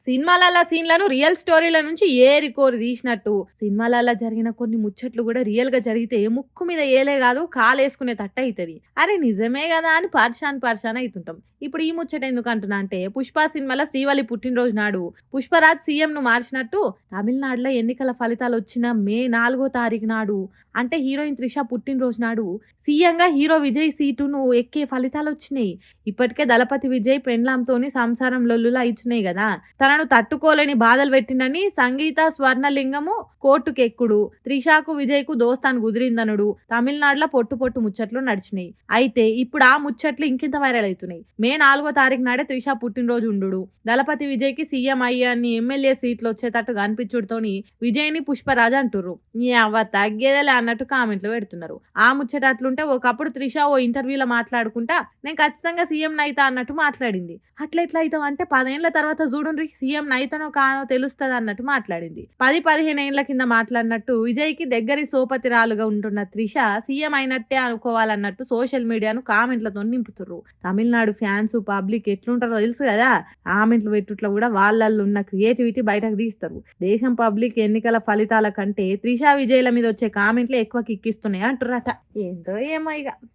సినిమాలల్ల సీన్లను real స్టోరీల నుంచి ఏరికోరి తీసినట్టు సినిమాలల్ల జరిగిన కొన్ని ముచ్చట్లు కూడా రియల్ గా జరిగితే ముక్కు మీద ఏలే కాదు కాలేసుకునే తట్ట అవుతుంది. అరే నిజమే కదా అని పర్షాన్ అవుతుంటాం. ఇప్పుడు ఈ ముచ్చట ఎందుకు అంటున్నా అంటే, పుష్ప సినిమాలో శ్రీవల్లి పుట్టినరోజు నాడు పుష్పరాజ్ సీఎం ను మార్చినట్టు తమిళనాడులో ఎన్నికల ఫలితాలు వచ్చిన మే 4వ తారీఖు నాడు, అంటే హీరోయిన్ త్రిష పుట్టినరోజు నాడు సీఎంగా హీరో విజయ్ సీటును ఎక్కే ఫలితాలు వచ్చినాయి. ఇప్పటికే దళపతి విజయ్ పెండ్లాంతోని సంసారం లొల్లులా ఇచ్చినాయి కదా. తనను తట్టుకోలేని బాధలు పెట్టిండని సంగీత స్వర్ణలింగము కోర్టుకెక్కుడు, త్రిషాకు విజయ్కు దోస్తాను కుదిరిందనుడు తమిళనాడులో పొట్టు ముచ్చట్లు నడిచినాయి. అయితే ఇప్పుడు ఆ ముచ్చట్లు ఇంకింత వైరల్ అవుతున్నాయి. మే 4వ తారీఖు నాడే త్రిష పుట్టినరోజు ఉండు, దళపతి విజయ్కి సీఎం అయ్యాన్ని ఎమ్మెల్యే సీట్లు వచ్చేటట్టు కనిపించుడుతోని విజయ్ని పుష్పరాజ్ అంటుర్రు. నీ అవ్వ తగ్గేదేలే అన్నట్టు కామెంట్లు పెడుతున్నారు. ఆ ముచ్చట అట్లుంటే ఒకప్పుడు త్రిష ఓ ఇంటర్వ్యూలో మాట్లాడుకుంటా నేను ఖచ్చితంగా సీఎం నైతా అన్నట్టు మాట్లాడింది. అట్లా అవుతావు అంటే 10 ఏళ్ల తర్వాత చూడుండ్రి సీఎం నైతనో కానో తెలుస్తుంది అన్నట్టు మాట్లాడింది. 10-15 ఏళ్ల కింద మాట్లాడినట్టు విజయ్కి దగ్గరి సోపతిరాలుగా ఉంటున్న త్రిష సీఎం అయినట్టే అనుకోవాలన్నట్టు సోషల్ మీడియాను కామెంట్లతో నింపుతుర్రు. తమిళనాడు ఫ్యాన్స్ పబ్లిక్ ఎట్లుంటారో తెలుసు కదా. కామెంట్లు పెట్టుట్లో కూడా వాళ్ళల్లో ఉన్న క్రియేటివిటీ బయటకు తీస్తారు. దేశం పబ్లిక్ ఎన్నికల ఫలితాల కంటే త్రిష విజయ్ల మీద వచ్చే కామెంట్లే ఎక్కువ కిక్కిస్తున్నాయి అంటుర్రట. ఏంటో ఏమో ఇక.